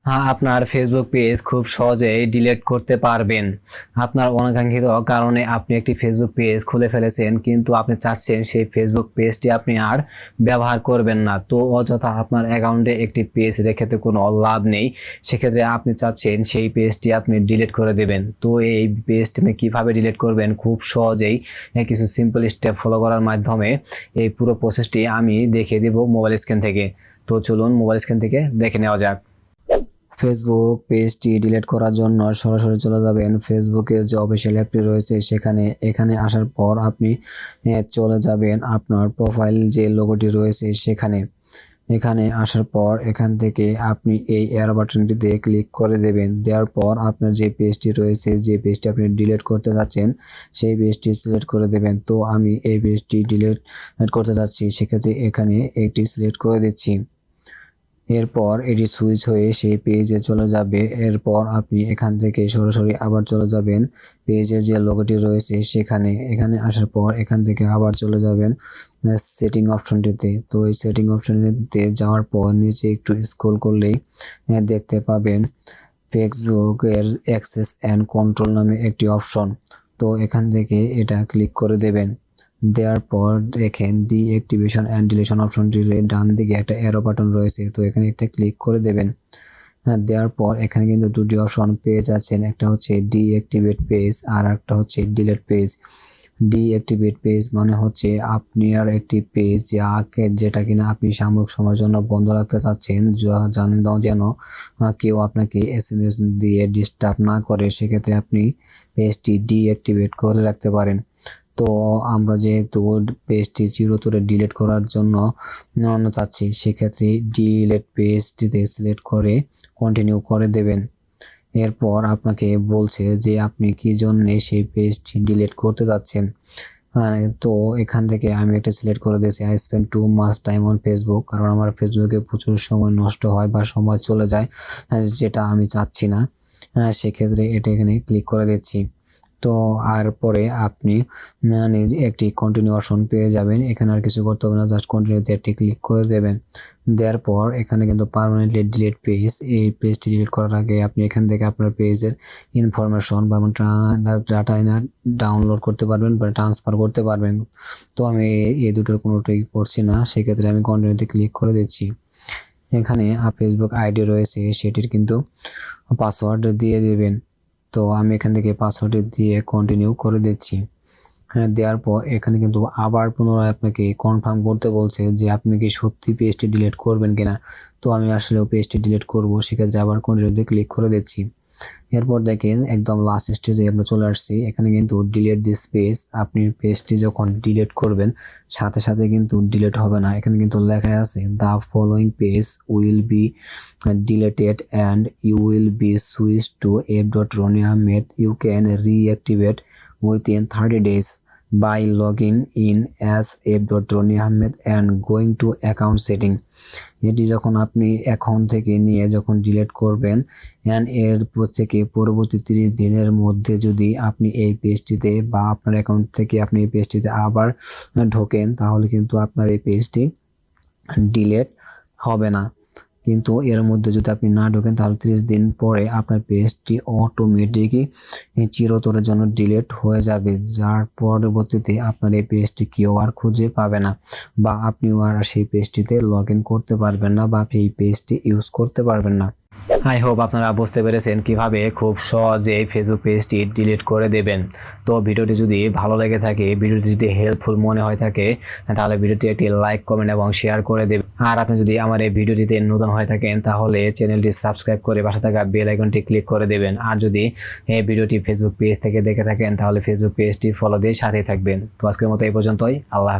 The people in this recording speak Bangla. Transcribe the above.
হ্যাঁ, আপনার ফেসবুক পেজ খুব সহজেই ডিলিট করতে পারবেন। আপনার অনাকাঙ্ক্ষিত কারণে আপনি একটি ফেসবুক পেজ খুলে ফেলেছেন, কিন্তু আপনি চাচ্ছেন সেই ফেসবুক পেজটি আপনি আর ব্যবহার করবেন না। তো অযথা আপনার অ্যাকাউন্টে একটি পেজ রেখে তো কোনো লাভ নেই। সেক্ষেত্রে আপনি চাচ্ছেন সেই পেজটি আপনি ডিলিট করে দেবেন। তো এই পেজটি আপনি কীভাবে ডিলিট করবেন খুব সহজেই কিছু সিম্পল স্টেপ ফলো করার মাধ্যমে এই পুরো প্রসেসটি আমি দেখিয়ে দেব মোবাইল স্ক্রিন থেকে। তো চলুন মোবাইল স্ক্রিন থেকে দেখে নেওয়া যাক। ফেসবুক পেজটি ডিলিট করার জন্য সরাসরি চলে যাবেন ফেসবুকের যে অফিসিয়াল অ্যাপটি রয়েছে সেখানে। এখানে আসার পর আপনি চলে যাবেন আপনার প্রোফাইল যে লোগোটি রয়েছে সেখানে। এখানে আসার পর এখান থেকে আপনি এই এরো বাটনটিতে ক্লিক করে দেবেন। দেওয়ার পর আপনার যে পেজটি রয়েছে, যে পেজটি আপনি ডিলিট করতে যাচ্ছেন সেই পেজটি সিলেক্ট করে দেবেন। তো আমি এই পেজটি ডিলিট করতে যাচ্ছি, সেক্ষেত্রে এখানে একটি সিলেক্ট করে দিচ্ছি। এরপর এটি সুইচ হয়ে সেই পেজে চলে যাবে। এরপর আপনি এখান থেকে সরাসরি আবার চলে যাবেন পেজের যে লোগোটি রয়েছে সেখানে। এখানে আসার পর এখান থেকে আবার চলে যাবেন সেটিং অপশনটিতে। তো এই সেটিং অপশনটিতে যাওয়ার পর নিচে একটু স্ক্রল করলেই দেখতে পাবেন ফেসবুকের অ্যাক্সেস অ্যান্ড কন্ট্রোল নামে একটি অপশন। তো এখান থেকে এটা ক্লিক করে দেবেন। দেওয়ার পর দেখেন ডিঅ্যাক্টিভেশন অ্যান্ড ডিলিশন অপশনটির ডান দিকে একটা অ্যারো বাটন রয়েছে, তো এখানে একটা ক্লিক করে দেবেন। দেওয়ার পর এখানে কিন্তু দুটি অপশন পেয়ে যাচ্ছেন, একটা হচ্ছে ডিঅ্যাক্টিভেট পেজ আর একটা হচ্ছে ডিলিট পেজ। ডিঅ্যাক্টিভেট পেজ মানে হচ্ছে আপনি আর একটি পেজ যেটা কিনা আপনি সাময়িক সময়ের জন্য বন্ধ রাখতে চাচ্ছেন, যেন কেউ আপনাকে এসএমএস দিয়ে ডিস্টার্ব না করে। সেক্ষেত্রে আপনি পেজটি ডিঅ্যাক্টিভেট করে রাখতে পারেন। তো আমরা যেহেতু পেজটি চিরতরে ডিলিট করার জন্য চাচ্ছি, সেক্ষেত্রে ডিলিট পেজটিতে সিলেক্ট করে কন্টিনিউ করে দেবেন। এরপর আপনাকে বলছে যে আপনি কি জন্য সেই পেজটি ডিলিট করতে যাচ্ছেন। তো এখান থেকে আমি একটা সিলেক্ট করে দিয়েছি I spend too much time on Facebook, কারণ আমার ফেসবুকে প্রচুর সময় নষ্ট হয় বা সময় চলে যায়, যেটা আমি চাচ্ছি না। সেক্ষেত্রে এটা এখানে ক্লিক করে দিচ্ছি। তো আর পরে আপনি নিজে একটি কন্টিনিউ অপশন পেয়ে যাবেন। এখানে আর কিছু করতে হবে না, জাস্ট কন্টিনিউতে একটি ক্লিক করে দেবেন। দেওয়ার পর এখানে কিন্তু পার্মানেন্টলি ডিলিট পেজ, এই পেজটি ডিলিট করার আগে আপনি এখান থেকে আপনার পেজের ইনফরমেশন বা ডাটা ডাউনলোড করতে পারবেন বা ট্রান্সফার করতে পারবেন। তো আমি এই দুটোর কোনোটাই করছি না, সেক্ষেত্রে আমি কন্টিনিউতে ক্লিক করে দিচ্ছি। এখানে ফেসবুক আইডি রয়েছে সেটির কিন্তু পাসওয়ার্ড দিয়ে দেবেন। তো আমি এখান থেকে পাসওয়ার্ড দিয়ে কন্টিনিউ করে দিচ্ছি। দেওয়ার পর এখানে কিন্তু আবার পুনরায় আপনাকে কনফার্ম করতে বলছে যে আপনি কি সত্যি পেজটি ডিলিট করবেন কিনা। তো আমি আসলেও পেজটি ডিলিট করব, সেক্ষেত্রে আবার কন্টিনিউতে ক্লিক করে দিচ্ছি। এরপর দেখেন একদম লাস্ট স্টেজে আমরা চলে আসছি। এখানে কিন্তু ডিলিট দিস পেজ, আপনি পেজটি যখন ডিলিট করবেন সাথে সাথে কিন্তু ডিলিট হবে না। এখানে কিন্তু লেখা আছে the following page will be deleted and you will be switch to f.roni ahmed. You can reactivate within 30 days by logging in as f.roni ahmed and going to account setting. এটি যখন আপনি অ্যাকাউন্ট থেকে নিয়ে যখন ডিলিট করবেন এর থেকে পরবর্তী 30 দিনের মধ্যে যদি আপনি এই পেজটিতে বা আপনার অ্যাকাউন্ট থেকে আপনি এই পেজটিতে আবার ঢোকেন, তাহলে কিন্তু আপনার এই পেজটি ডিলিট হবে না। কিন্তু এর মধ্যে যদি আপনি না ঢোকেন তাহলে 30 দিন পরে আপনার পেজটি অটোমেটিকই চিরতরের জন্য ডিলিট হয়ে যাবে, যার পরবর্তীতে আপনার এই পেজটি কেউ আর খুঁজে পাবে না বা আপনিও আর সেই পেজটিতে লগ ইন করতে পারবেন না বা এই পেজটি ইউজ করতে পারবেন না। আই হোপ আপনারা বুঝতে পেরেছেন কিভাবে খুব সহজে ফেসবুক পেজটি ডিলিট করে দেবেন। তো ভিডিওটি যদি ভালো লেগে থাকে, ভিডিওটি যদি হেল্পফুল মনে হয় থাকে, তাহলে ভিডিওটি একটি লাইক, কমেন্ট এবং শেয়ার করে দেবেন। আর আপনি যদি আমার এই ভিডিওটিতে নতুন হয়ে থাকেন তাহলে চ্যানেলটি সাবস্ক্রাইব করে পাশে থাকা বেল আইকনটি ক্লিক করে দেবেন। আর যদি এই ভিডিওটি ফেসবুক পেজ থেকে দেখে থাকেন তাহলে ফেসবুক পেজটি ফলো দিয়ে সাথেই থাকবেন। তো আজকের মতো এই পর্যন্তই। আল্লাহ হাফেজ।